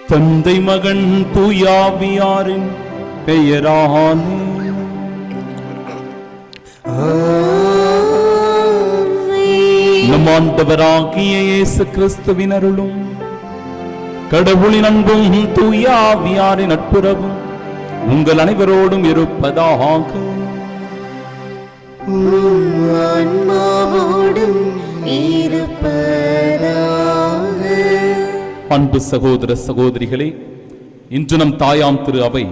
தந்தை மகன் தூயாவியாரின் பெயராலே நம் ஆண்டவராகிய இயேசு கிறிஸ்துவின் அருளும் கடவுளின் அன்பும் தூயாவியாரின் நட்புறவும் உங்கள் அனைவரோடும் இருப்பதாக. அன்பு சகோதர சகோதரிகளே, இன்று நம் தாயாம் திரு அவை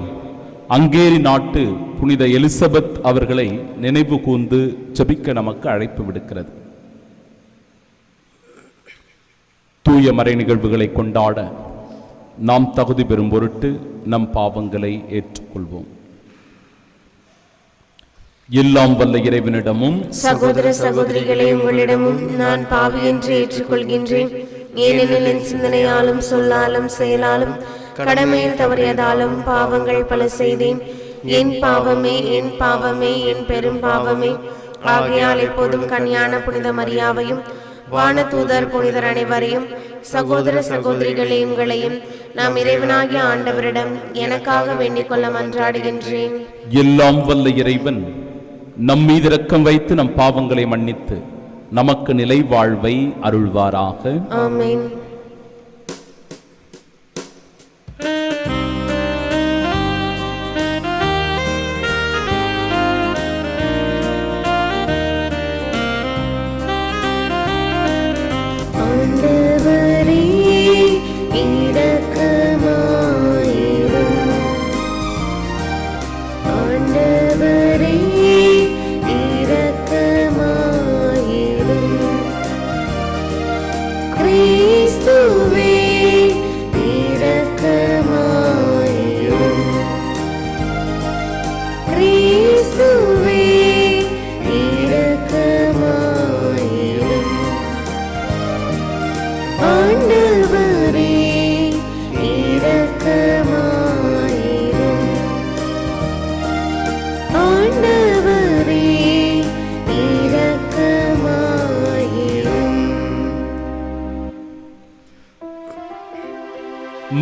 அங்கேரி நாட்டு புனித எலிசபெத் அவர்களை நினைவு கூர்ந்து ஜெபிக்க நமக்கு அழைப்பு விடுக்கிறது. தூய மறை நிகழ்வுகளை கொண்டாட நாம் தகுதி பெறும் பொருட்டு நம் பாவங்களை ஏற்றுக்கொள்வோம். எல்லாம் வல்ல இறைவனிடமும் சகோதர சகோதரிகளே உங்களிடமும் நான் பாவி என்று ஏற்றுக்கொள்கின்றேன். ஏனெனில் என் சிந்தனையாலும் சொல்லாலும் செயலாலும் கடமையில் தவறியதாலும் பாவங்கள் பல செய்தேன். என் பாவமே என் பாவமே என் பெரும் பாவமே. ஆகையால் எப்போதும் கன்னியான புனித மரியாவையும் வானதூதர் புனிதர் அனைவரையும் சகோதர சகோதரிகளே உங்களையும் நாம் இறைவனாகிய ஆண்டவரிடம் எனக்காக வேண்டிக் கொள்ள மன்றாடுகின்றேன். எல்லாம் வல்ல இறைவன் நம் மீது இரக்கம் வைத்து நம் பாவங்களை மன்னித்து நமக்கு நிலை வாழ்வை அருள்வாராக. ஆமென்.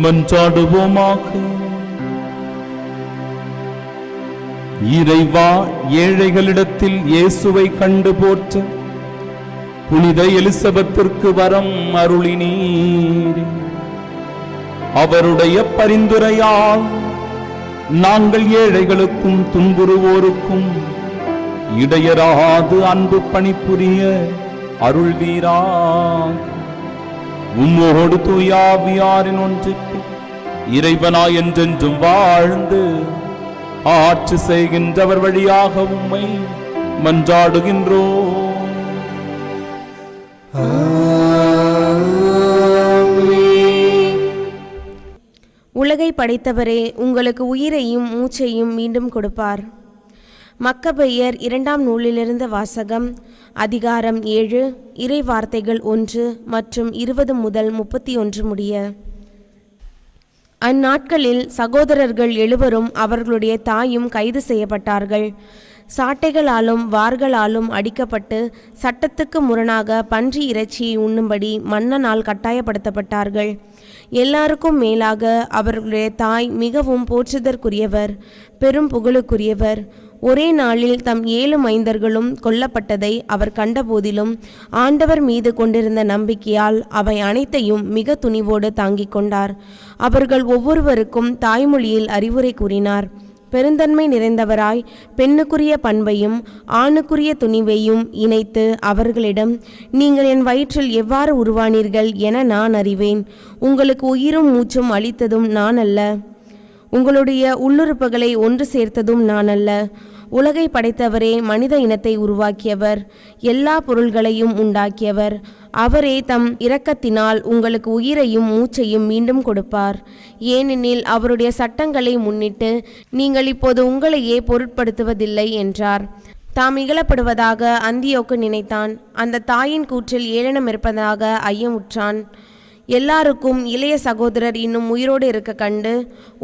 மன்றாடுவோமாக. இறைவா, ஏழைகளிடத்தில் இயேசுவை கண்டு போற்ற புனித எலிசபெத்திற்கு வரம் அருளினீர். அவருடைய பரிந்துரையால் நாங்கள் ஏழைகளுக்கும் துன்புறுவோருக்கும் இடையராது அன்பு பணிபுரிய அருள்வீராக. உம்மோடு தூயாவியாரின் ஒன்றிற்கு இறைவனாய் என்றென்றும் வாழ்ந்து ஆட்சி செய்கின்றவர் வழியாக உம்மை மன்றாடுகின்றோம். உலகை படைத்தவரே உங்களுக்கு உயிரையும் மூச்சையும் மீண்டும் கொடுப்பார். மக்கபேயர் 2ஆம் நூலிலிருந்து வாசகம். அதிகாரம் 7, இறை வார்த்தைகள் 1 மற்றும் 20 முதல் 31 முடிய. அந்நாட்களில் சகோதரர்கள் 7 அவர்களுடைய தாயும் கைது செய்யப்பட்டார்கள். சாட்டைகளாலும் வார்களாலும் அடிக்கப்பட்டு சட்டத்துக்கு முரணாக பன்றி இறைச்சியை உண்ணும்படி மன்னனால் கட்டாயப்படுத்தப்பட்டார்கள். எல்லாருக்கும் மேலாக அவர்களுடைய தாய் மிகவும் போற்றுதற்குரியவர், பெரும் புகழுக்குரியவர். ஒரே நாளில் தம் 7 மைந்தர்களும் கொல்லப்பட்டதை அவர் கண்டபோதிலும் ஆண்டவர் மீது கொண்டிருந்த நம்பிக்கையால் அவை அனைத்தையும் மிக துணிவோடு தாங்கிக் கொண்டார். அவர்கள் ஒவ்வொருவருக்கும் தாய்மொழியில் அறிவுரை கூறினார். பெருந்தன்மை நிறைந்தவராய் பெண்ணுக்குரிய பண்பையும் ஆணுக்குரிய துணிவையும் இணைத்து அவர்களிடம், நீங்கள் என் வயிற்றில் எவ்வாறு உருவானீர்கள் என நான் அறிவேன். உங்களுக்கு உயிரும் மூச்சும் அளித்ததும் நான் அல்ல, உங்களுடைய உள்ளுறுப்புகளை ஒன்று சேர்த்ததும் நான் அல்ல. உலகை படைத்தவரே, மனித இனத்தை உருவாக்கியவர், எல்லா பொருள்களையும் உண்டாக்கியவர். அவரே தம் இரக்கத்தினால் உங்களுக்கு உயிரையும் மூச்சையும் மீண்டும் கொடுப்பார். ஏனெனில் அவருடைய சட்டங்களை முன்னிட்டு நீங்கள் இப்போது உங்களையே பொருட்படுத்துவதில்லை என்றார். தாம் இகழப்படுவதாக அந்தியோக்கு நினைத்தான். அந்த தாயின் கூற்றில் ஏளனம் இருப்பதாக ஐயமுற்றான். எல்லாருக்கும் இளைய சகோதரர் இன்னும் உயிரோடு இருக்க கண்டு,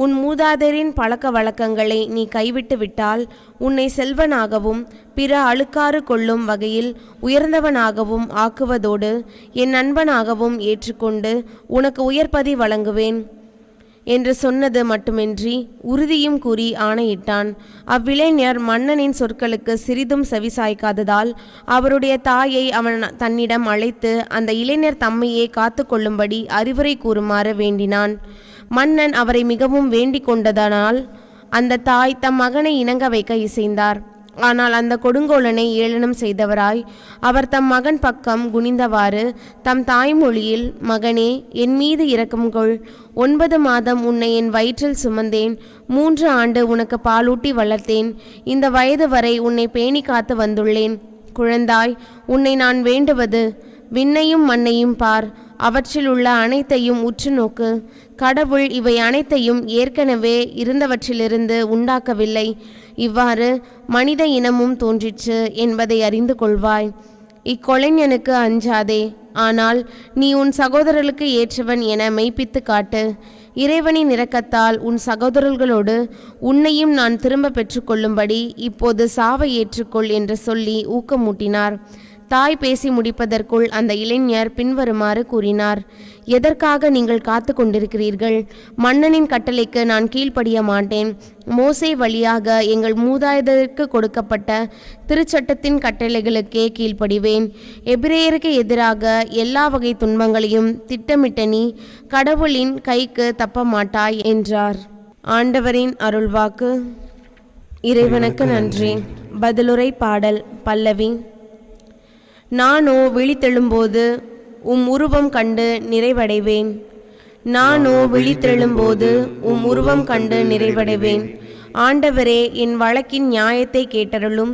உன் மூதாதையரின் பழக்க வழக்கங்களை நீ கைவிட்டு விட்டால் உன்னை செல்வனாகவும் பிற அழுக்காறு கொள்ளும் வகையில் உயர்ந்தவனாகவும் ஆக்குவதோடு என் நண்பனாகவும் ஏற்றுக்கொண்டு உனக்கு உயர்பதி வழங்குவேன் என்று சொன்னது மட்டுமின்றி உறுதியும் கூறி ஆணையிட்டான். அவ்விளைஞர் மன்னனின் சொற்களுக்கு சிறிதும் செவிசாய்க்காததால் அவருடைய தாயை அவன் தன்னிடம் அழைத்து அந்த இளைஞர் தம்மையே காத்து கொள்ளும்படி அறிவுரை கூறுமாறு வேண்டினான். மன்னன் அவரை மிகவும் வேண்டிக் கொண்டதனால் அந்த தாய் தம் மகனை இணங்க வைக்க இசைந்தார். ஆனால் அந்த கொடுங்கோலனை ஏளனம் செய்தவராய் அவர் தம் மகன் பக்கம் குனிந்தவாறு தம் தாய்மொழியில், மகனே, என் மீது இரக்கம் கொள். 9 மாதம் உன்னை என் வயிற்றில் சுமந்தேன். 3 ஆண்டு உனக்கு பாலூட்டி வளர்த்தேன். இந்த வயது வரை உன்னை பேணி காத்து வந்துள்ளேன். குழந்தாய், உன்னை நான் வேண்டுவது, விண்ணையும் மண்ணையும் பார், அவற்றில் உள்ள அனைத்தையும் உற்று நோக்கு. கடவுள் இவை அனைத்தையும் ஏற்கனவே இருந்தவற்றிலிருந்து உண்டாக்கவில்லை. இவ்வாறு மனித இனமும் தோன்றிற்று என்பதை அறிந்து கொள்வாய். இக்கொலைஞனுக்கு அஞ்சாதே, ஆனால் நீ உன் சகோதரர்களுக்கு ஏற்றவன் என மெய்ப்பித்து காட்டு. இறைவனின் இரக்கத்தால் உன் சகோதரர்களோடு உன்னையும் நான் திரும்ப பெற்றுக்கொள்ளும்படி இப்போது சாவை ஏற்றுக்கொள் என்று சொல்லி ஊக்கமூட்டினார். தாய் பேசி முடிப்பதற்குள் அந்த இளைஞர் பின்வருமாறு கூறினார். எதற்காக நீங்கள் காத்து கொண்டிருக்கிறீர்கள்? மன்னனின் கட்டளைக்கு நான் கீழ்ப்படிய மாட்டேன். மோசே வழியாக எங்கள் மூதாதையருக்கு கொடுக்கப்பட்ட திருச்சட்டத்தின் கட்டளைகளுக்கே கீழ்ப்படிவேன். எபிரேயருக்கு எதிராக எல்லா வகை துன்பங்களையும் திட்டமிட்ட நீ கடவுளின் கைக்கு தப்ப மாட்டாய் என்றார். ஆண்டவரின் அருள்வாக்கு. இறைவனுக்கு நன்றி. பதிலுரை பாடல். பல்லவி. நானோ விழித்தெழும்போது உம் உருவம் கண்டு நிறைவடைவேன். நானோ விழித்தெழும்போது உம் உருவம் கண்டு நிறைவடைவேன். ஆண்டவரே, என் வழக்கின் நியாயத்தை கேட்டருளும்.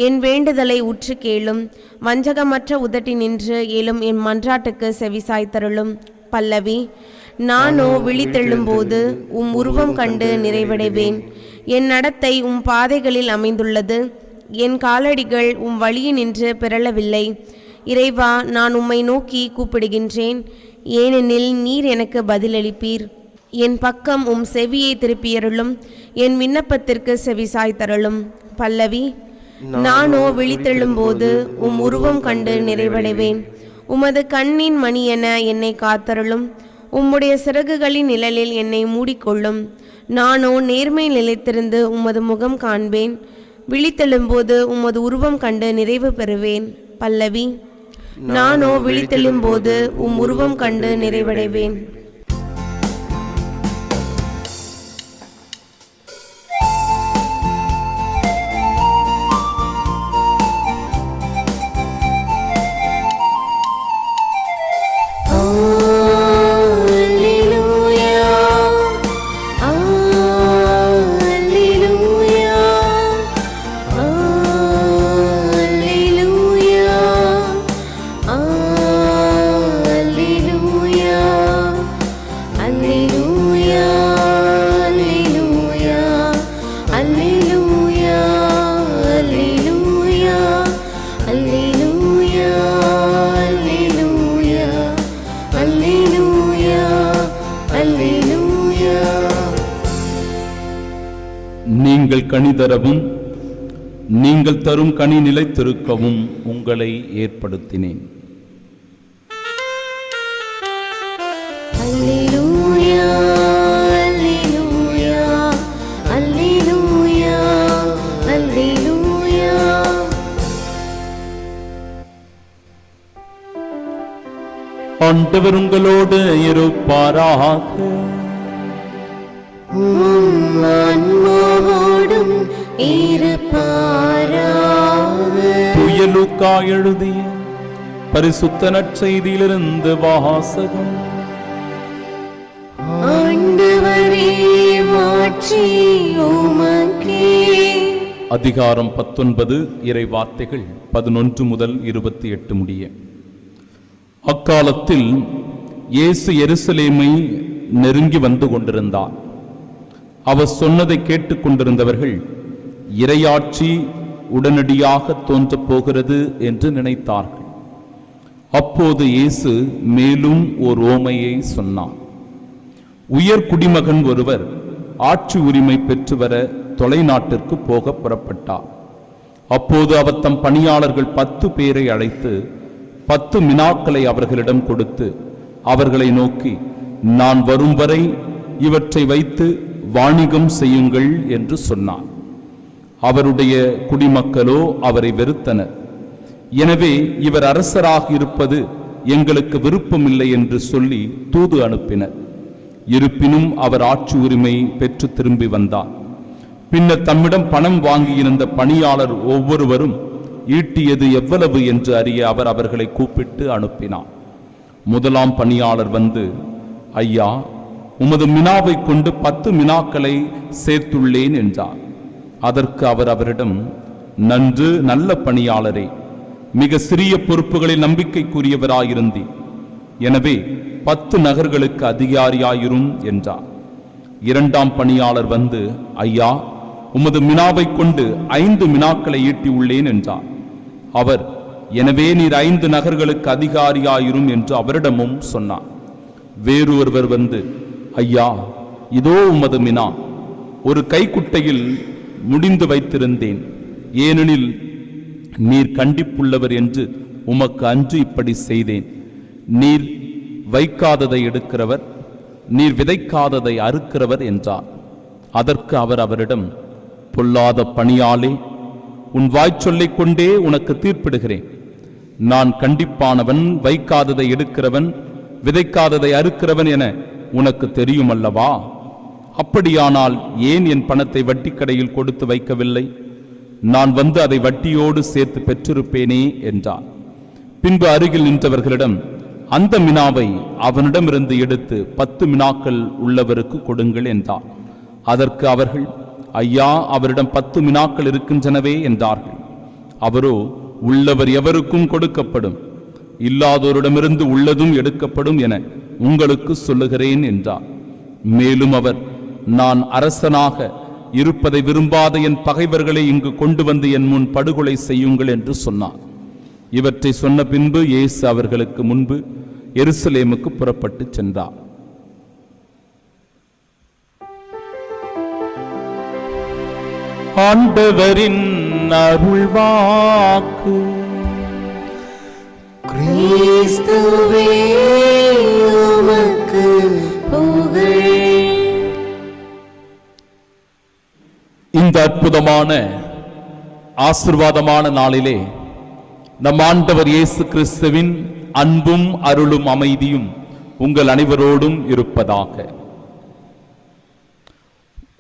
என் வேண்டுதலை உற்று கேளும். வஞ்சகமற்ற உதட்டினின்று எழும் என் மன்றாட்டுக்கு செவிசாய்த்தருளும். பல்லவி. நானோ விழித்தெழும்போது உம் உருவம் கண்டு நிறைவடைவேன். என் நடத்தை உம் பாதைகளில் அமைந்துள்ளது. என் காலடிகள் உம் வழியினின்று பிறழவில்லை. இறைவா, நான் உம்மை நோக்கி கூப்பிடுகின்றேன், ஏனெனில் நீர் எனக்கு பதிலளிப்பீர். என் பக்கம் உம் செவியை திருப்பியருளும். என் விண்ணப்பத்திற்கு செவிசாய்த்தருளும். பல்லவி. நானோ விழித்தெழும்போது உம் உருவம் கண்டு நிறைவடைவேன். உமது கண்ணின் மணி என என்னை காத்தருளும். உம்முடைய சிறகுகளின் நிழலில் என்னை மூடிக்கொள்ளும். நானோ நேர்மை நிலைத்திருந்து உமது முகம் காண்பேன். விழித்தெழும்போது உமது உருவம் கண்டு நிறைவு பெறுவேன். பல்லவி. நானோ விழித்தெழும்போது உம் உருவம் கண்டு நிறைவடைவேன். நீங்கள் கனி தரவும் நீங்கள் தரும் கனி நிலைத்திருக்கவும் உங்களை ஏற்படுத்தினேன். அல்லேலூயா, அல்லேலூயா, அல்லேலூயா, அல்லேலூயா. ஆண்டவர் உங்களோடு இருப்பாராக. உம் ஆன்மாவோடும் இருப்பாராக. தூய லூக்கா எழுதிய பரிசுத்த நற்செய்தியிலிருந்து வாசகம். ஆண்டவரே, மாட்சி உமக்கே. அதிகாரம் 19, இறை வார்த்தைகள் 11 முதல் 28 முடிய. அக்காலத்தில் இயேசு எருசலேமை நெருங்கி வந்து கொண்டிருந்தார். அவர் சொன்னதை கேட்டுக் கொண்டிருந்தவர்கள் இறையாட்சி உடனடியாக தோன்றப் போகிறது என்று நினைத்தார்கள். அப்போது இயேசு மேலும் ஓர் ஓமையை சொன்னார். உயர் குடிமகன் ஒருவர் ஆட்சி உரிமை பெற்று வர தொலைநாட்டிற்கு போக புறப்பட்டார். அப்போது அவர் தம் பணியாளர்கள் 10 பேரை அழைத்து 10 மினாக்களை அவர்களிடம் கொடுத்து அவர்களை நோக்கி, நான் வரும் வரை இவற்றை வைத்து வாணிகம் செய்யுங்கள் என்று சொன்னார். அவருடைய குடிமக்களோ அவரை வெறுத்தனர். எனவே இவர் அரசராக இருப்பது எங்களுக்கு விருப்பமில்லை என்று சொல்லி தூது அனுப்பினர். இருப்பினும் அவர் ஆட்சி உரிமை பெற்று திரும்பி வந்தார். பின்னர் தம்மிடம் பணம் வாங்கியிருந்த பணியாளர் ஒவ்வொருவரும் ஈட்டியது எவ்வளவு என்று அறிய அவர் அவர்களை கூப்பிட்டு அனுப்பினார். முதலாம் பணியாளர் வந்து, ஐயா, உமது மினாவை கொண்டு 10 மினாக்களை சேர்த்துள்ளேன் என்றார். அதற்கு அவர் அவரிடம், நன்று, நல்ல பணியாளரே, மிக சிறிய பொறுப்புகளில் நம்பிக்கைக்குரியவராயிருந்தீர். எனவே 10 நகர்களுக்கு அதிகாரியாயிரும் என்றார். இரண்டாம் பணியாளர் வந்து, ஐயா, உமது மினாவை கொண்டு 5 மினாக்களை ஈட்டி உள்ளேன் என்றார். அவர், எனவே நீர் 5 நகர்களுக்கு அதிகாரியாயிரும் என்று அவரிடமும் சொன்னார். வேறொருவர் வந்து, ஐயா, இதோ உமது மினா, ஒரு கைக்குட்டையில் முடிந்து வைத்திருந்தேன். ஏனெனில் நீர் கண்டிப்புள்ளவர் என்று உமக்கு அன்று இப்படி செய்தேன். நீர் வைக்காததை எடுக்கிறவர், நீர் விதைக்காததை அறுக்கிறவர் என்றார். அதற்கு அவர் அவரிடம், பொல்லாத பணியாளே, உன் வாய்ச்சொல்லைக் கொண்டே உனக்கு தீர்ப்பிடுகிறேன். நான் கண்டிப்பானவன், வைக்காததை எடுக்கிறவன், விதைக்காததை அறுக்கிறவன் என உனக்கு தெரியும் அல்லவா? அப்படியானால் ஏன் என் பணத்தை வட்டிக்கடையில் கொடுத்து வைக்கவில்லை? நான் வந்து அதை வட்டியோடு சேர்த்து பெற்றிருப்பேனே என்றார். பின்பு அருகில் நின்றவர்களிடம், அந்த மினாவை அவனிடமிருந்து எடுத்து 10 மினாக்கள் உள்ளவருக்கு கொடுங்கள் என்றார். அதற்கு அவர்கள், ஐயா, அவரிடம் 10 மினாக்கள் இருக்கின்றனவே என்றார்கள். அவரோ, உள்ளவர் எவருக்கும் கொடுக்கப்படும், இல்லாதோரிடமிருந்து உள்ளதும் எடுக்கப்படும் என உங்களுக்கு சொல்லுகிறேன் என்றார். மேலும் அவர், நான் அரசனாக இருப்பதை விரும்பாத என் பகைவர்களை இங்கு கொண்டு வந்து என் முன் படுகொலை செய்யுங்கள் என்று சொன்னார். இவற்றை சொன்ன பின்பு இயேசு அவர்களுக்கு முன்பு எருசலேமுக்கு புறப்பட்டு சென்றார். ஆண்டவரின் அருள்வாக்கு. கிறிஸ்துவே, உமக்கு புகழ். இந்த அற்புதமான ஆசீர்வாதமான நாளிலே நம் ஆண்டவர் இயேசு கிறிஸ்துவின் அன்பும் அருளும் அமைதியும் உங்கள் அனைவரோடும் இருப்பதாக.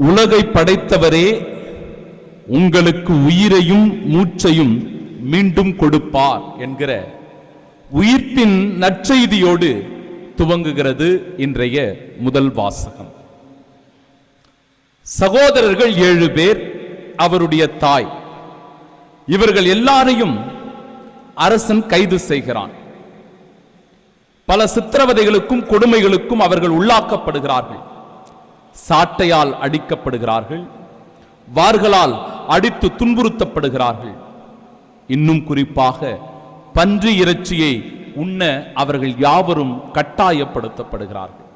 உலகை படைத்தவரே உங்களுக்கு உயிரையும் மூச்சையும் மீண்டும் கொடுப்பார் என்கிற உயிர்ப்பின் நற்செய்தியோடு துவங்குகிறது இன்றைய முதல் வாசகம். சகோதரர்கள் 7 பேர், அவருடைய தாய், இவர்கள் எல்லாரையும் அரசன் கைது செய்கிறான். பல சித்திரவதைகளுக்கும் கொடுமைகளுக்கும் அவர்கள் உள்ளாக்கப்படுகிறார்கள். சாட்டையால் அடிக்கப்படுகிறார்கள், வார்களால் அடித்து துன்புறுத்தப்படுகிறார்கள். இன்னும் குறிப்பாக பன்றி இறைச்சியை உண்ண அவர்கள் யாவரும் கட்டாயப்படுத்தப்படுகிறார்கள்.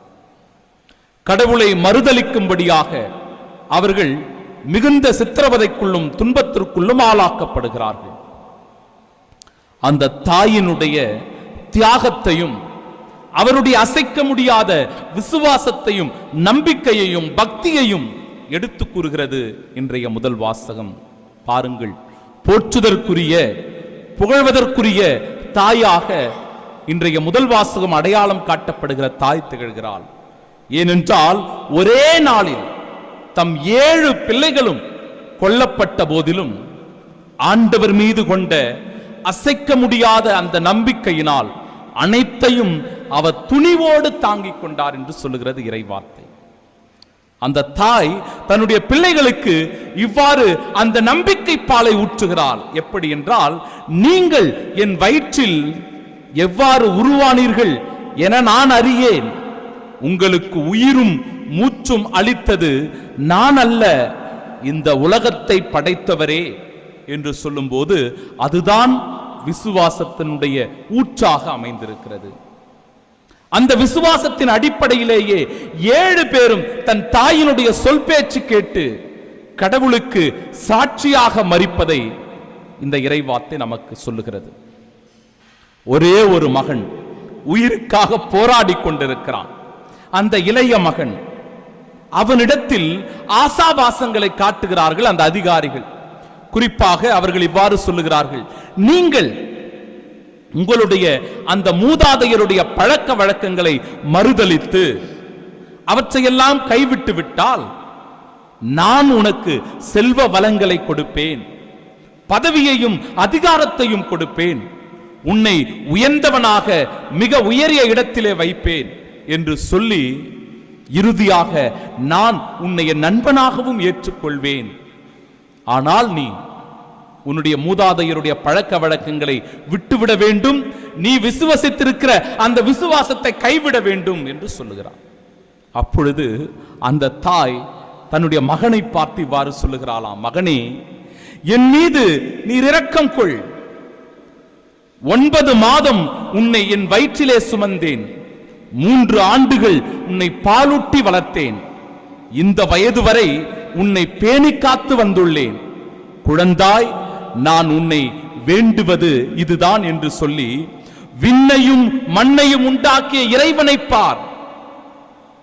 கடவுளை மறுதலிக்கும்படியாக அவர்கள் மிகுந்த சித்திரவதைக்குள்ளும் துன்பத்திற்குள்ளும் ஆளாக்கப்படுகிறார்கள். அந்த தாயினுடைய தியாகத்தையும் அவருடைய அசைக்க முடியாத விசுவாசத்தையும் நம்பிக்கையையும் பக்தியையும் எடுத்து கூறுகிறது இன்றைய முதல் வாசகம். பாருங்கள், போற்றுதற்குரிய புகழ்வதற்குரிய தாயாக இன்றைய முதல் வாசகம் அடையாளம் காட்டப்படுகிற தாய் திகழ்கிறாள். ஏனென்றால் ஒரே நாளில் தம் 7 பிள்ளைகளும் கொல்லப்பட்ட போதிலும் ஆண்டவர் மீது கொண்ட அசைக்க முடியாத அந்த நம்பிக்கையினால் அனைத்தையும் அவர் துணிவோடு தாங்கிக் கொண்டார் என்று சொல்லுகிறது இறைவார்த்தை. அந்த தாய் தன்னுடைய பிள்ளைகளுக்கு இவ்வாறு அந்த நம்பிக்கை பாலை ஊற்றுகிறாள். எப்படி என்றால், நீங்கள் என் வயிற்றில் எவ்வாறு உருவானீர்கள் என நான் அறியேன். உங்களுக்கு உயிரும் மூச்சும் அளித்தது நான் அல்ல, இந்த உலகத்தை படைத்தவரே என்று சொல்லும்போது அதுதான் விசுவாசத்தினுடைய ஊற்றாக அமைந்திருக்கிறது. அந்த விசுவாசத்தின் அடிப்படையிலேயே 7 பேரும் தன் தாயினுடைய சொல் பேச்சு கேட்டு கடவுளுக்கு சாட்சியாக மரிப்பதை இந்த இறைவார்த்தை நமக்கு சொல்லுகிறது. ஒரே ஒரு மகன் உயிருக்காக போராடி கொண்டிருக்கிறான். அந்த இளைய மகன், அவனிடத்தில் ஆசாபாசங்களை காட்டுகிறார்கள் அந்த அதிகாரிகள். குறிப்பாக அவர்கள் இவ்வாறு சொல்லுகிறார்கள், நீங்கள் உங்களுடைய அந்த மூதாதையருடைய பழக்க வழக்கங்களை மறுதலித்து அவற்றையெல்லாம் கைவிட்டு விட்டால் நான் உனக்கு செல்வ வளங்களை கொடுப்பேன், பதவியையும் அதிகாரத்தையும் கொடுப்பேன், உன்னை உயர்ந்தவனாக மிக உயரிய இடத்திலே வைப்பேன் என்று சொல்லி இறுதியாக நான் உன்னை என் நண்பனாகவும் ஏற்றுக்கொள்வேன். ஆனால் நீ உன்னுடைய மூதாதையருடைய பழக்க வழக்கங்களை விட்டுவிட வேண்டும், நீ விசுவாசித்திருக்கிற அந்த விசுவாசத்தை கைவிட வேண்டும் என்று சொல்லுகிறார். அப்பொழுது அந்த தாய் தன்னுடைய மகனை பார்த்து இவ்வாறு சொல்லுகிறாளாம், மகனே, என் மீது நீர் இரக்கம் கொள். 9 மாதம் உன்னை என் வயிற்றிலே சுமந்தேன், 3 ஆண்டுகள் உன்னை பாலூட்டி வளர்த்தேன், இந்த வயது வரை உன்னை பேணி காத்து வந்துள்ளேன். குழந்தாய், நான் உன்னை வேண்டுவது இதுதான் என்று சொல்லி விண்ணையும் மண்ணையும் உண்டாக்கிய இறைவனை பார்,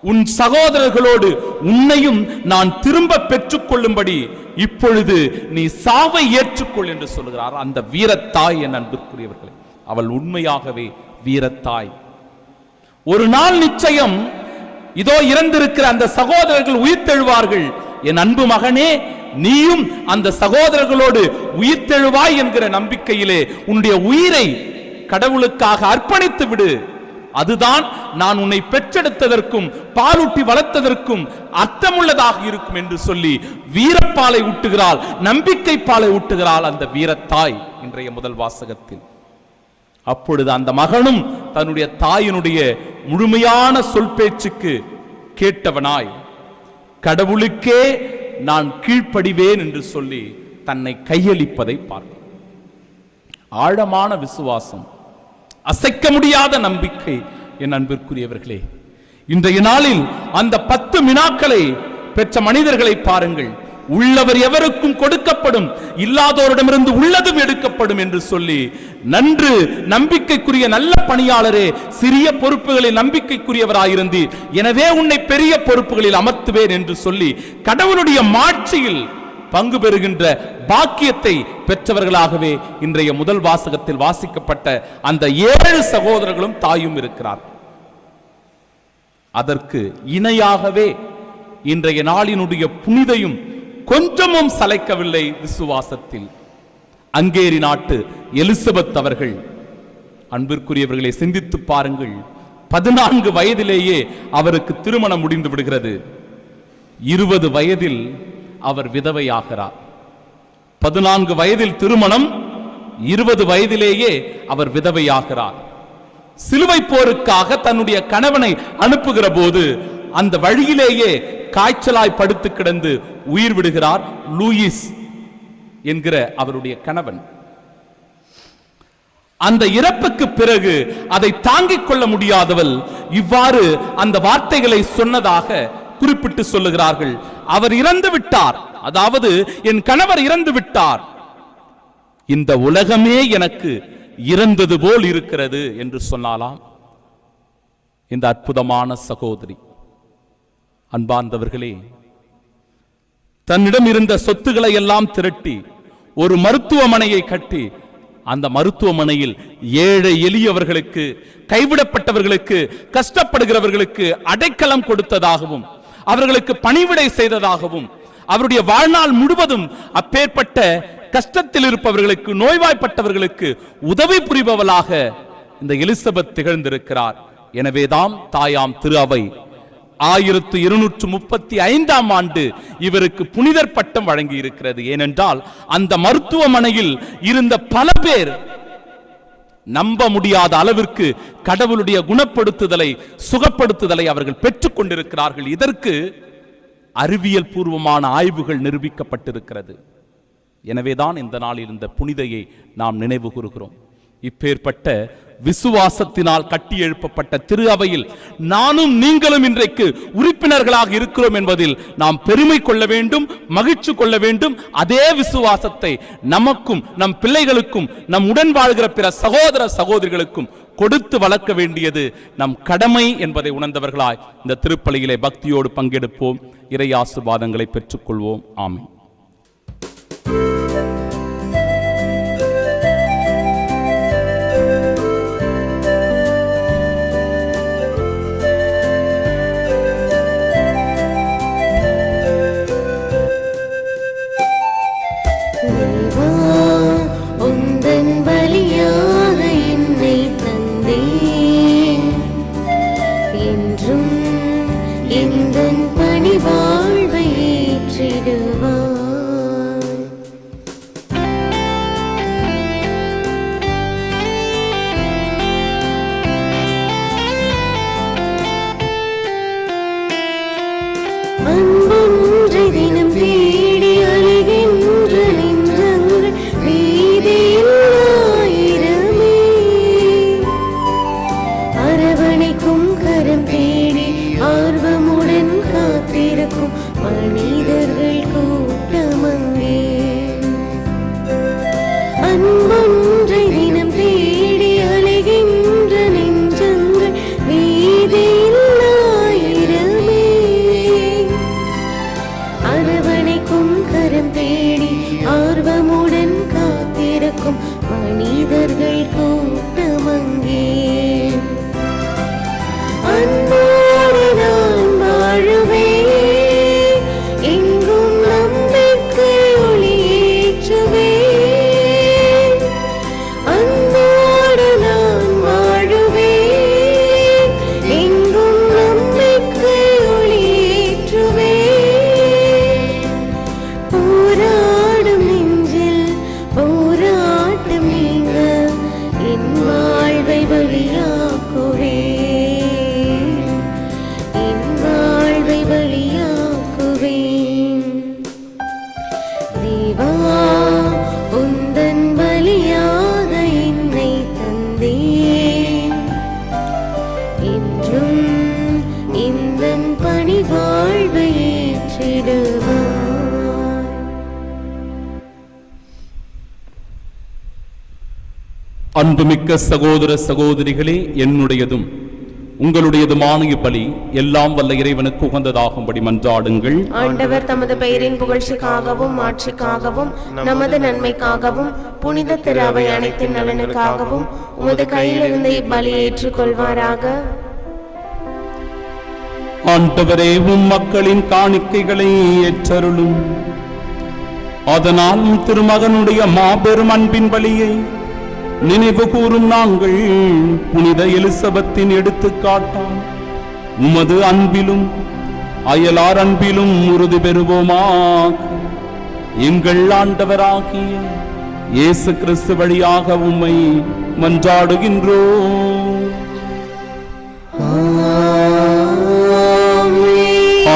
உன் சகோதரர்களோடு உன்னையும் நான் திரும்ப பெற்றுக் கொள்ளும்படி இப்பொழுது நீ சாவை ஏற்றுக்கொள் என்று சொல்கிறார் அந்த வீரத்தாய். என் அன்பிற்குரியவர்களே, அவள் உண்மையாகவே வீரத்தாய். ஒரு நாள் நிச்சயம் இதோ இறந்திருக்கிற அந்த சகோதரர்கள் உயிர்த்தெழுவார்கள். என் அன்பு மகனே, நீயும் அந்த சகோதரர்களோடு உயிர்த்தெழுவாய் என்கிற நம்பிக்கையிலே உன்னுடைய உயிரை கடவுளுக்காக அர்ப்பணித்து விடு. அதுதான் நான் உன்னை பெற்றெடுத்ததற்கும் பாலூட்டி வளர்த்ததற்கும் அர்த்தமுள்ளதாக இருக்கும் என்று சொல்லி வீரப்பாலை ஊட்டுகிறாள், நம்பிக்கை பாலை ஊட்டுகிறாள் அந்த வீரத்தாய் இன்றைய முதல் வாசகத்தில். அப்பொழுது அந்த மகனும் தன்னுடைய தாயினுடைய முழுமையான சொல் பேச்சுக்கு கேட்டவனாய் கடவுளுக்கே நான் கீழ்ப்படிவேன் என்று சொல்லி தன்னை கையளிப்பதை பார்க்க, ஆழமான விசுவாசம், அசைக்க முடியாத நம்பிக்கை. என் அன்பிற்குரியவர்களே, இன்றைய நாளில் அந்த 10 வினாக்களை பெற்ற மனிதர்களை பாருங்கள். உள்ளவர் எவருக்கும் கொடுக்கப்படும், இல்லாதோரிடமிருந்து உள்ளதும் எடுக்கப்படும் என்று சொல்லி நன்று நம்பிக்கைக்குரிய நல்ல பணியாளரே, சிறிய பொறுப்புகளில் நம்பிக்கைக்குரியவராயிருந்தீர், எனவே உன்னை பெரிய பொறுப்புகளில் அமர்த்துவேன் என்று சொல்லி கடவுளுடைய மாட்சியில் பங்கு பெறுகின்ற பாக்கியத்தை பெற்றவர்களாகவே இன்றைய முதல் வாசகத்தில் வாசிக்கப்பட்ட அந்த 7 சகோதரர்களும் தாயும் இருக்கிறார். அதற்கு இணையாகவே இன்றைய நாளினுடைய புனிதையும் கொஞ்சமும் சளைக்கவில்லை விசுவாசத்தில். அங்கேரி நாட்டு எலிசபெத் அவர்கள், அன்பிற்குரியவர்களை சிந்தித்து பாருங்கள், 14 வயதிலேயே அவருக்கு திருமணம் முடிந்து விடுகிறது. 20 வயதில் அவர் விதவையாகிறார். 14 வயதில் திருமணம், 20 வயதிலேயே அவர் விதவையாகிறார். சிலுவை போருக்காக தன்னுடைய கணவனை அனுப்புகிற போது அந்த வழியிலேயே காய்ச்சலாய் படுத்து கிடந்து உயிர் விடுகிறார் லூயிஸ் என்கிற அவருடைய கணவன். அந்த இறப்புக்கு பிறகு அதை தாங்கிக் கொள்ள முடியாதவள் இவ்வாறு அந்த வார்த்தைகளை சொன்னதாக குறிப்பிட்டு சொல்லுகிறார்கள். அவர் இறந்து விட்டார், அதாவது என் கணவர் இறந்து விட்டார், இந்த உலகமே எனக்கு இறந்தது போல் இருக்கிறது என்று சொன்னாலாம் இந்த அற்புதமான சகோதரி. அன்பார்ந்தவர்களே, தன்னிடம் இருந்த சொத்துக்களை எல்லாம் திரட்டி ஒரு மருத்துவமனையை கட்டி அந்த மருத்துவமனையில் ஏழை எளியவர்களுக்கு, கைவிடப்பட்டவர்களுக்கு, கஷ்டப்படுகிறவர்களுக்கு அடைக்கலம் கொடுத்ததாகவும் அவர்களுக்கு பணிவிடை செய்ததாகவும் அவருடைய வாழ்நாள் முழுவதும் அப்பேற்பட்ட கஷ்டத்தில் இருப்பவர்களுக்கு, நோய்வாய்ப்பட்டவர்களுக்கு உதவி புரிபவளாக இந்த எலிசபெத் திகழ்ந்திருக்கிறார். எனவேதான் தாயாம் திரு அவை 1235ஆம் ஆண்டு இவருக்கு புனிதர் பட்டம் வழங்கி இருக்கிறது. ஏனென்றால் அந்த மருத்துவமனையில் இருந்த பல பேர் நம்ப முடியாத அளவிற்கு கடவுளுடைய குணப்படுத்துதலை, சுகப்படுத்துதலை அவர்கள் பெற்றுக் கொண்டிருக்கிறார்கள். இதற்கு அறிவியல் பூர்வமான ஆய்வுகள் நிரூபிக்கப்பட்டிருக்கிறது. எனவேதான் இந்த நாளில் இந்த புனிதையை நாம் நினைவு கூறுகிறோம். இப்பேற்பட்ட விசுவாசத்தினால் கட்டி எழுப்பப்பட்ட திரு அவையில் நானும் நீங்களும் இன்றைக்கு உறுப்பினர்களாக இருக்கிறோம் என்பதில் நாம் பெருமை கொள்ள வேண்டும், மகிழ்ச்சி கொள்ள வேண்டும். அதே விசுவாசத்தை நமக்கும், நம் பிள்ளைகளுக்கும், நம் உடன் வாழ்கிற பிற சகோதர சகோதரிகளுக்கும் கொடுத்து வளர்க்க வேண்டியது நம் கடமை என்பதை உணர்ந்தவர்களாய் இந்த திருப்பலியிலே பக்தியோடு பங்கெடுப்போம். இறை ஆசீர்வாதங்களை பெற்றுக்கொள்வோம். ஆமென். அன்புமிக்க சகோதர சகோதரிகளே, என்னுடையதும் உங்களுடையதுமான இப்பலி எல்லாம் வல்ல இறைவனுக்கு உகந்ததாகும்படி மன்றாடுங்கள். ஆண்டவர் தமது பெயரின் புகழ்ச்சிக்காகவும் மாட்சிக்காகவும் நமது நன்மைக்காகவும் புனித திரு அவை அனைத்தின் நலனுக்காகவும் உமது கையிலிருந்து இப்பலியை ஏற்றுக்கொள்வாராக. ஆண்டவரே, உம் மக்களின் காணிக்கைகளை ஏற்றருளும். அதனால் திருமகனுடைய மாபெரும் அன்பின் பலியை நினைவு கூறும் நாங்கள் புனித எலிசபெத்தின் எடுத்துக்காட்டால் உமது அன்பிலும் அயலார் அன்பிலும் உறுதி பெறுவோமாக. எங்கள் ஆண்டவராகிய இயேசு கிறிஸ்து வழியாக உம்மை மன்றாடுகின்றோம்.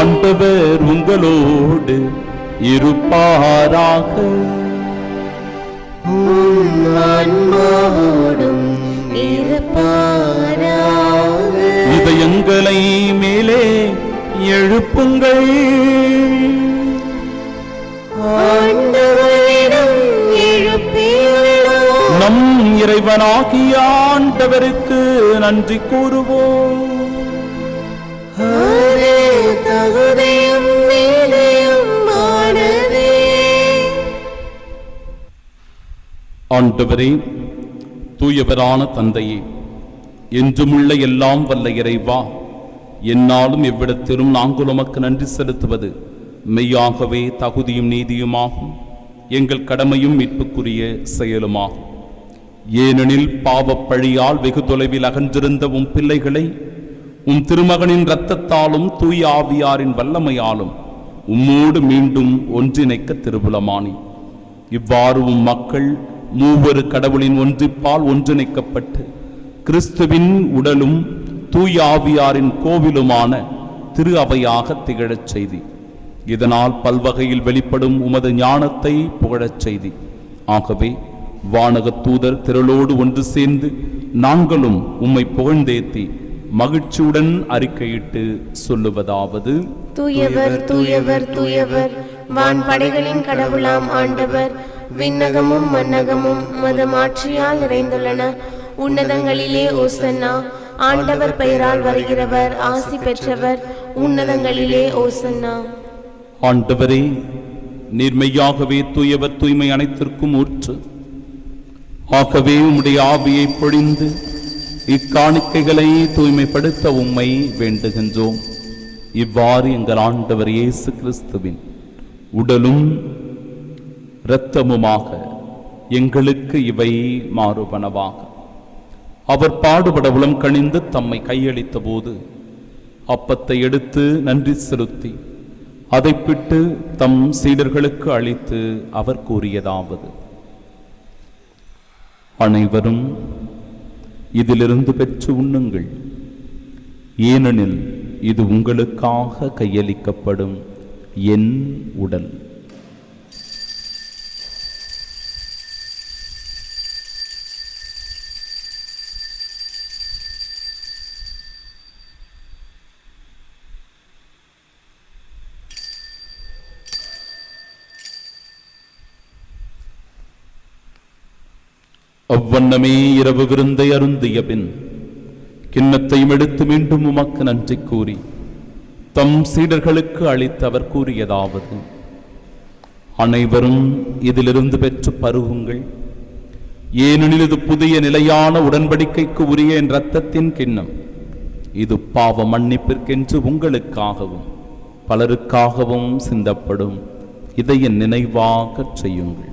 ஆண்டவர் உங்களோடு இருப்பாராக. இதயங்களை மேலே எழுப்புங்கள். ஆண்டவரிடம் எழுப்பியுள்ளோம். நம் இறைவனாகிய ஆண்டவருக்கு நன்றி கூறுவோம். அது தகுதியும் நீதியுமானதே. ஆண்டவரே, தூயவரான தந்தையே, என்றுமுள்ள எல்லாம் வல்ல இறைவா, என்னாலும் எவ்விடத்திலும் நாங்கள் உமக்கு நன்றி செலுத்துவது மெய்யாகவே தகுதியும் நீதியுமாகும், எங்கள் கடமையும் மீட்புக்குரிய செயலுமாகும். ஏனெனில் பாவப் பழியால் வெகு தொலைவில் அகன்றிருந்த உம் பிள்ளைகளை உம் திருமகனின் இரத்தத்தாலும் தூய ஆவியாரின் வல்லமையாலும் உம்மோடு மீண்டும் ஒன்றிணைக்க திருவுளமானி. இவ்வாறு உம் மக்கள் மூவரு கடவுளின் ஒன்றிப்பால் ஒன்றிணைக்கப்பட்டு கிறிஸ்துவின் உடலும் தூய ஆவியாரின் கோவிலுமான திரு அவையாக திகழச் செய்தி. இதனால் பல்வகையில் வெளிப்படும் உமது ஞானத்தை புகழச் செய்தி. ஆகவே வானகத் தூதர் திரளோடு ஒன்று சேர்ந்து நாங்களும் உம்மை புகழ்ந்தேத்தி மகிழ்ச்சியுடன் அறிக்கையிட்டு சொல்லுவதாவது: தூயவர் தூயவர் தூயவர், வான் படைகளின் கடவுளாம் ஆண்டவர். விண்ணகமும் மன்னகமும் உமது மாட்சியால் நிறைந்துள்ளன. உன்னதங்களிலே ஓசன்னா. ஆண்டவர் பெயரால் வருகிறவர் ஆசி பெற்றவர். உன்னதங்களிலே ஓசன்னா. ஆண்டவரே, நீர்மையாகவே தூயவர், தூய்மை அனைத்திற்கும் ஊற்று. ஆகவே உம்முடைய ஆவியை பொழிந்து இக்காணிக்கைகளை தூய்மைப்படுத்த உம்மை வேண்டுகின்றோம். இவ்வாறு எங்கள் ஆண்டவர் இயேசு கிறிஸ்துவின் உடலும் இரத்தமுமாக எங்களுக்கு இவை மாறுபனவாக. அவர் பாடுபட உளம் கனிந்து தம்மை கையளித்த போது அப்பத்தை எடுத்து நன்றி செலுத்தி அதை பிட்டு தம் சீடர்களுக்கு அளித்து அவர் கூறியதாவது: அனைவரும் இதிலிருந்து பெற்று உண்ணுங்கள், ஏனெனில் இது உங்களுக்காக கையளிக்கப்படும் என் உடல். அவ்வண்ணமே இரவு விருந்தை அருந்திய பின் கிண்ணத்தையும் எடுத்து மீண்டும் உமக்கு நன்றி கூறி தம் சீடர்களுக்கு அளித்து அவர் கூறியதாவது: அனைவரும் இதிலிருந்து பெற்று பருகுங்கள், ஏனெனில் இது புதிய நிலையான உடன்படிக்கைக்கு உரிய என் இரத்தத்தின் கிண்ணம். இது பாவ மன்னிப்பிற்கென்று உங்களுக்காகவும் பலருக்காகவும் சிந்தப்படும். இதை என் நினைவாகச் செய்யுங்கள்.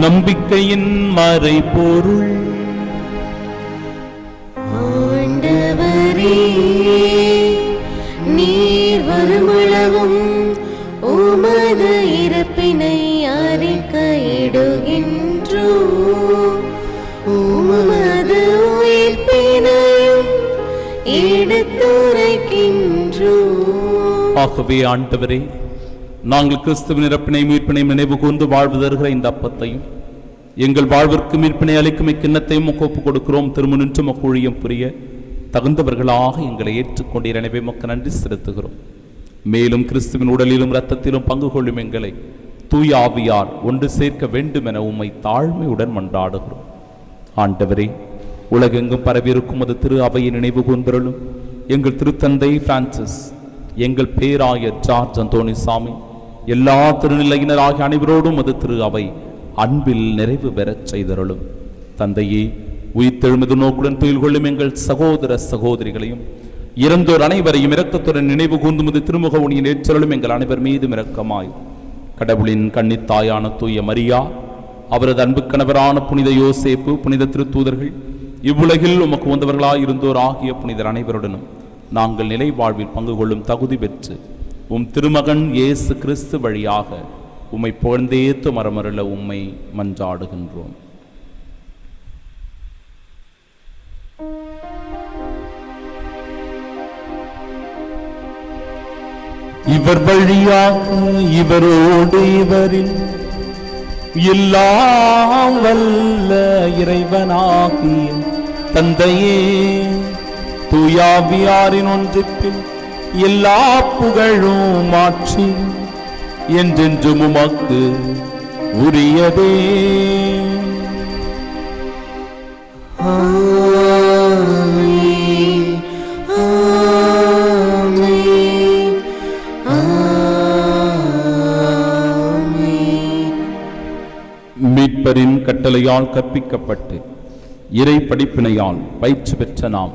நம்பிக்கையின் மறைபொருள். ஆண்டவரே, நீர் வருமளவும் உமது இறப்பினை அறிக்கையிடுகின்றோம், உமது உயிர்ப்பினையும் எடுத்துரைக்கின்றோம். ஆகவே ஆண்டவரே, நாங்கள் கிறிஸ்துவின் இறப்பினை மீட்பினையும் நினைவு கூர்ந்து வாழ்வு தருகிற இந்த அப்பத்தையும் எங்கள் வாழ்விற்கு மீட்பினை அளிக்கும் இக்கிண்ணத்தையும் ஒப்புக் கொடுக்கிறோம். திருமுனின்று மொக்கூழியம் புரிய தகுந்தவர்களாக எங்களை ஏற்றுக்கொண்டீர். எனவே மொக்க நன்றி செலுத்துகிறோம். மேலும் கிறிஸ்துவின் உடலிலும் இரத்தத்திலும் பங்கு கொள்ளும் எங்களை தூய ஆவியார் ஒன்று சேர்க்க வேண்டும் என உம்மை தாழ்மையுடன் மன்றாடுகிறோம். ஆண்டவரே, உலகெங்கும் பரவியிருக்கும் அது திரு அவையை நினைவு கூர்ந்தருளும். எங்கள் திருத்தந்தை பிரான்சிஸ், எங்கள் பேராயர் ஜார்ஜ் அந்தோனிசாமி, எல்லா திருநிலையினராகிய அனைவரோடும் அது திரு அவை அன்பில் நிறைவு பெறச் செய்தருளும். தந்தையே, உயிர்த்தெழுமது நோக்குடன் துயில் கொள்ளும் எங்கள் சகோதர சகோதரிகளையும் இறந்தோர் அனைவரையும் இரக்கத்துடன் நினைவு கூர்ந்துமது திருமுக உணியின் ஏற்றலும் எங்கள் அனைவர் மீதும் இரக்கமாய். கடவுளின் கன்னித்தாயான தூய மரியா, அவரது அன்பு கணவரான புனித யோசேப்பு, புனித திருத்தூதர்கள், இவ்வுலகில் உமக்கு வந்தவர்களாய் இருந்தோர் ஆகிய புனிதர் அனைவருடனும் நாங்கள் நிலை வாழ்வில் பங்கு கொள்ளும் தகுதி பெற்று உம் திருமகன் இயேசு கிறிஸ்து வழியாக உம்மை புகழ்ந்தேத்து மரமருள உம்மை மன்றாடுகின்றோம். இவர் வழியாக இவரோடு இவரில் எல்லாம் வல்ல இறைவனாகிய தந்தையே, தூயாவியாரின் ஒன்றிப்பில் எல்லா புகழும் மாற்றி என்றென்றும் உமக்கு உரியதே. மீட்பரின் கட்டளையால் கற்பிக்கப்பட்டு இறை படிப்பினையால் பயிற்சி பெற்ற நாம்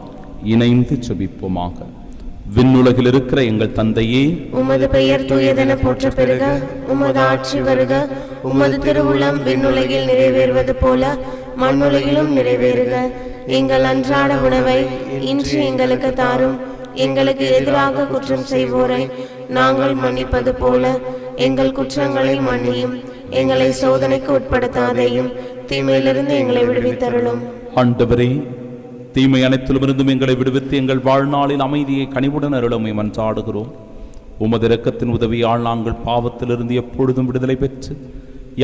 இணைந்து ஜெபிப்போமாக. விண்ணுலகில் இருக்கிற எங்கள் தந்தையே, உமது பெயர் தூயதென போற்ற பெறுக. உமது ஆட்சி வருக. உமது திருவுளம் விண்ணுலகில் நிறைவேறுவது போல மண்ணுலகிலும் நிறைவேறுக. எங்கள் அன்றாட உணவை இன்று எங்களுக்கு தாரும். எங்களுக்கு எதிராக குற்றம் செய்வோரை நாங்கள் மன்னிப்பது போல எங்கள் குற்றங்களை மன்னியும். எங்களை சோதனைக்கு உட்படுத்தாதையும் தீமையிலிருந்து எங்களை விடுவித்தருளும். ஆண்டவரே, தீமை அனைத்திலுமிருந்தும் எங்களை விடுவித்து எங்கள் வாழ்நாளில் அமைதியை கனிவுடன் அருளுமை மன்றாடுகிறோம். உமது இரக்கத்தின் உதவியால் நாங்கள் பாவத்திலிருந்து எப்பொழுதும் விடுதலை பெற்று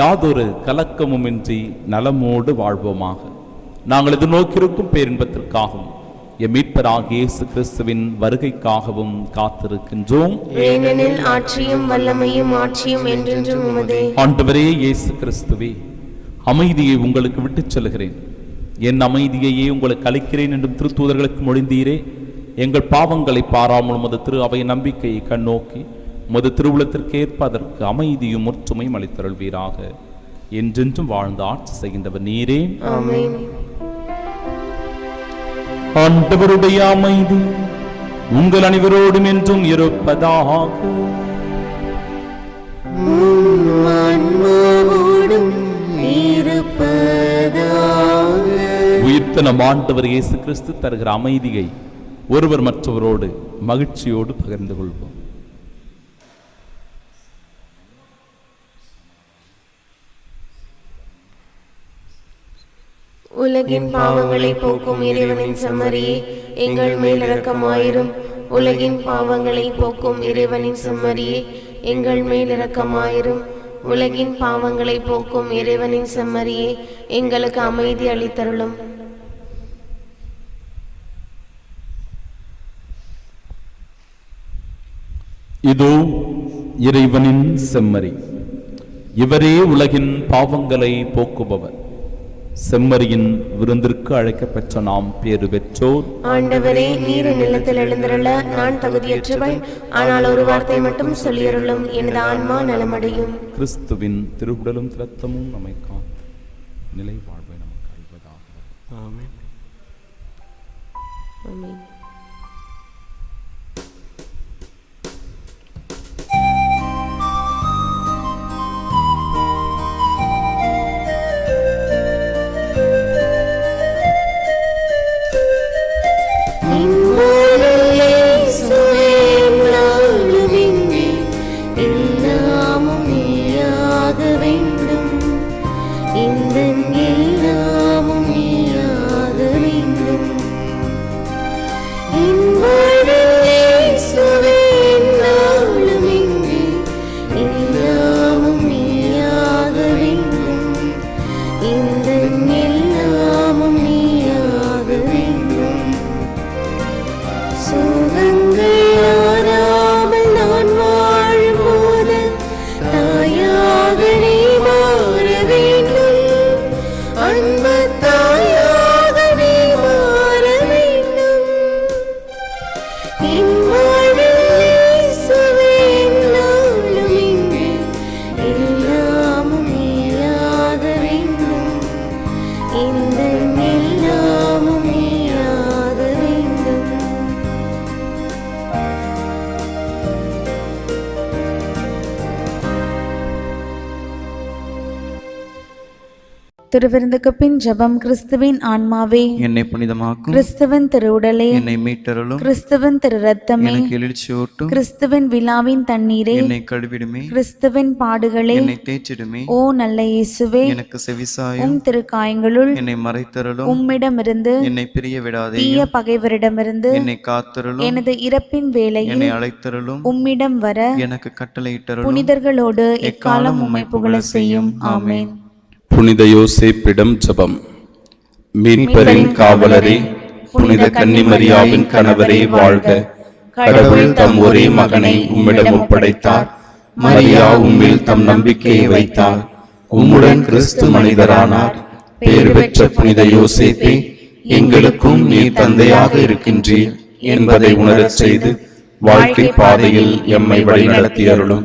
யாதொரு கலக்கமுமின்றி நலமோடு வாழ்வோமாக. நாங்கள் எதிர்நோக்கியிருக்கும் பேரின்பத்திற்காகவும் எம் மீட்பராகிய இயேசு கிறிஸ்துவின் வருகைக்காகவும் காத்திருக்கின்றோம். ஏனெனில் ஆட்சியும் வல்லமையும் ஆட்சியும் என்றென்றும் உமதே. ஆண்டவரே இயேசு கிறிஸ்துவே, அமைதியை உங்களுக்கு விட்டுச் செல்கிறேன், என் அமைதியையே உங்களுக்கு அளிக்கிறேன் என்றும் திருத்தூதர்களுக்கு மொழிந்தீரே. எங்கள் பாவங்களை பாராமல் உமது திரு அவை நம்பிக்கையை கண்ணோக்கி உமது திருவுளத்திற்கு ஏற்ப அதற்கு அமைதியும் ஒற்றுமையும் அளித்தருள்வீராக. என்றென்றும் வாழ்ந்து ஆட்சி செய்கின்றவர் நீரே. ஆமென். ஆண்டவருடைய அமைதி உங்கள் அனைவரோடும் என்றும் இருப்பதாக. உயிர்த்த நம் ஆண்டவர் இயேசு கிறிஸ்து தருகிற அமைதியை ஒருவர் மற்றவரோடு மகிழ்ச்சியோடு பகிர்ந்து கொள்வோம். உலகின் பாவங்களை போக்கும் இறைவனின் செம்மறியே, எங்கள் மேல் இரக்கமாயிரும். உலகின் பாவங்களை போக்கும் இறைவனின் செம்மறியே, எங்கள் மேல் இரக்கமாயிரும். உலகின் பாவங்களை போக்கும் இறைவனின் செம்மறியே, எங்களுக்கு அமைதி அளித்தருளும். இதோ இறைவனின் செம்மறி, இவரே உலகின் பாவங்களை போக்குபவர். செம்மறியின் விருந்திற்கு அழைக்கப்பெற்ற நாம் பேறு பெற்றோர். ஆண்டவரே, நீர் நிலத்தில் எழுந்திருள நான் தகுதியற்றவள். ஆனால் ஒரு வார்த்தை மட்டும் சொல்லியருளும், எனது ஆன்மா நலமடையும். கிறிஸ்துவின் திருவுடலும் இரத்தமும் நம்மை காத்து நிலை வாழ்வை நமக்கு அளிப்பதாக. ஆமென். ஆமென். திருவிருந்துக்கு பின் ஜெபம். கிறிஸ்துவின் ஆன்மாவே என்னை புனிதமாக்கும். கிறிஸ்துவின் திருவுடலே என்னை மீட்டருளும். கிறிஸ்துவின் திரு ரத்தமே எனக்கு எழுச்சியூட்டும். கிறிஸ்துவின் விழாவின் தண்ணீரே என்னை கழுவிடுமே. கிறிஸ்துவின் பாடுகளே என்னை தேய்ச்சிடுமே. ஓ நல்ல இயேசுவே எனக்கு செவிசாயும். உம் திருக்காயங்களுள் என்னை மறைத்தருளும். உம்மிடமிருந்து என்னை பிரிய விடாதே. தீய பகைவரிடமிருந்து என்னை காத்தருளும். எனது இறப்பின் வேளையில் என்னை அழைத்தருளும். உம்மிடம் வர எனக்கு கட்டளையிட்டருளும். புனிதர்களோடு எக்காலம் உம்மை புகழ செய்யும். ஆமென். புனித யோசேப்பிடம் ஜெபம். மீட்பரின் காவலரே, புனித கன்னிமரியாவின் கணவரே வாழ்க. கடவுள் தம் ஒரே மகனை உம்மிடம் ஒப்படைத்தார். மரியா உம்மில் தம் நம்பிக்கையை வைத்தார். உம்முடன் கிறிஸ்து மனிதரானார். பேறு பெற்ற புனித யோசேப்பே, எங்களுக்கும் நீர் தந்தையாக இருக்கின்றீர் என்பதை உணரச் செய்து வாழ்க்கை பாதையில் எம்மை வழிநடத்தி அருளும்.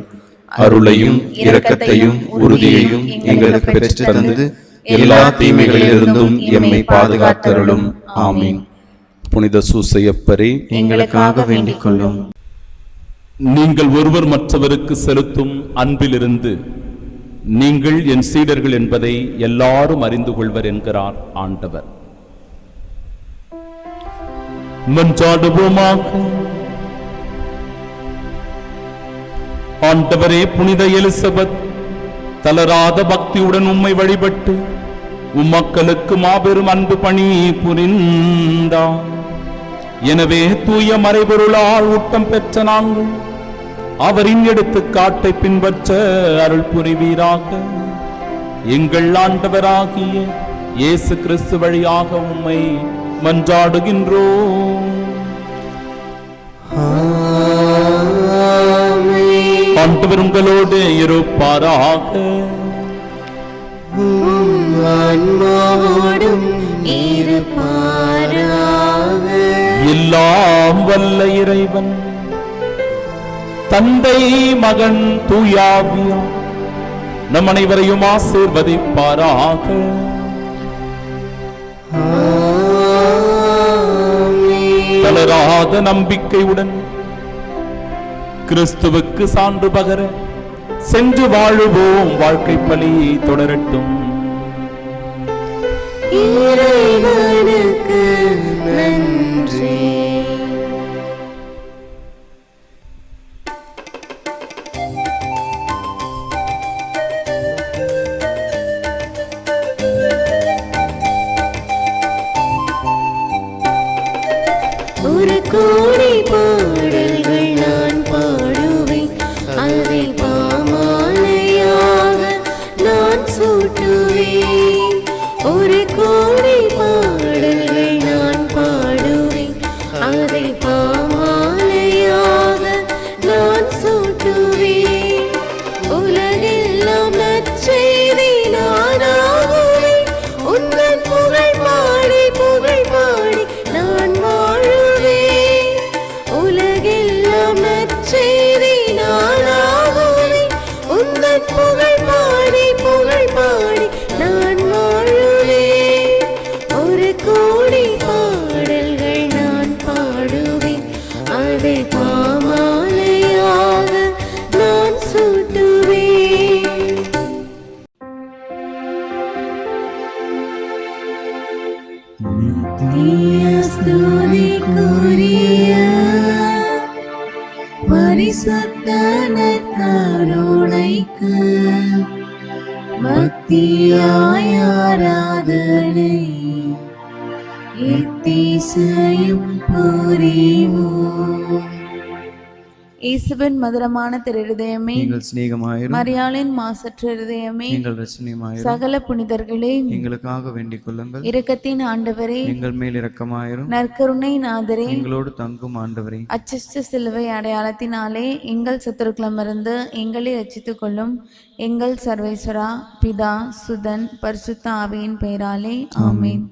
அருளையும் இரக்கத்தையும் உறுதியையும் எங்களுக்கு பெற்று தந்து எல்லா தீமைகளிலிருந்தும் எம்மை பாதுகாத்தருளும். ஆமீன். புனித சூசையப்பரே, எங்களுக்காக வேண்டிக் கொள்ளும். நீங்கள் ஒருவர் மற்றவருக்கு செலுத்தும் அன்பிலிருந்து நீங்கள் என் சீடர்கள் என்பதை எல்லாரும் அறிந்து கொள்வர் என்கிறார் ஆண்டவர். மன்றாடுவோமாக. ஆண்டவரே, புனித எலிசபெத் தளராத பக்தியுடன் உம்மை வழிபட்டு உம்மக்களுக்கு மாபெரும் அன்பு பணி புரிந்தார். எனவே தூய மறைபொருளால் ஊட்டம் பெற்ற நாங்கள் அவரின் எடுத்துக்காட்டை பின்பற்ற அருள் புரிவீராக. எங்கள் ஆண்டவராகிய இயேசு கிறிஸ்து வழியாக உம்மை மன்றாடுகின்றோம். ஆண்டவர் உங்களோடு இருப்பாராக. எல்லாம் வல்ல இறைவன் தந்தை, மகன், தூயாவியா நம் அனைவரையும் ஆசீர்வதிப்பாராக. தளராத நம்பிக்கையுடன் கிறிஸ்துவுக்கு சான்று பகர சென்று வாழுவோம். வாழ்க்கை பலி தொடரட்டும். இறைவனுக்கு நன்றி. ஒரு கோடி பாடல்கள் நான் பாடுவேன், அதை பாமாலையாக நான் சூட்டுவேன். ஒரு கோடி பாடல்கள் நான் பாடுவேன், அதை பாமாலையாக நான் சூட்டுவேன். உலகெல்லாம் நற்செய்தி நானாகுவேன், உந்தன் புகழ் பாடி புகழ் பாடி நான் வாழுவேன். உலகெல்லாம் நற்செய்தி நானாகுவேன், உந்தன் புகழ் பாடி புகழ் பாடி நான் வாழுவேன். ஒரு கோடி பாடல்கள் நான் பாடுவேன், அதை பாமாலையாக நான் சூட்டுவேன். ஸ்துதிக்குரிய பரிசுத்த நற்கருணைக்கு பக்தியாய் ஆராதனை எத்திசையும் புரிவோம். இயேசுவின் மதுரமான திருஹிருதயமே, எங்கள் சிநேகமாயிரும். மரியாளின் மாசற்ற இருதயமே, எங்கள் ரசனையுமாயிரும். சகல புனிதர்களே, எங்களுக்காக வேண்டிக் கொள்ளுங்கள். இரக்கத்தின் ஆண்டவரே, எங்கள் மேல் இரக்கமாயிரும். நற்கருணை நாதரே, எங்களோடு தங்கும் ஆண்டவரே, அச்சிஷ்ட சிலுவை அடையாளத்தினாலே எங்கள் சத்துருக்களமிருந்து எங்களை ரட்சித்துக் கொள்ளும். எங்கள் சர்வேஸ்வரா, பிதா, சுதன், பரிசுத்த ஆவியின் பெயராலே ஆமென்.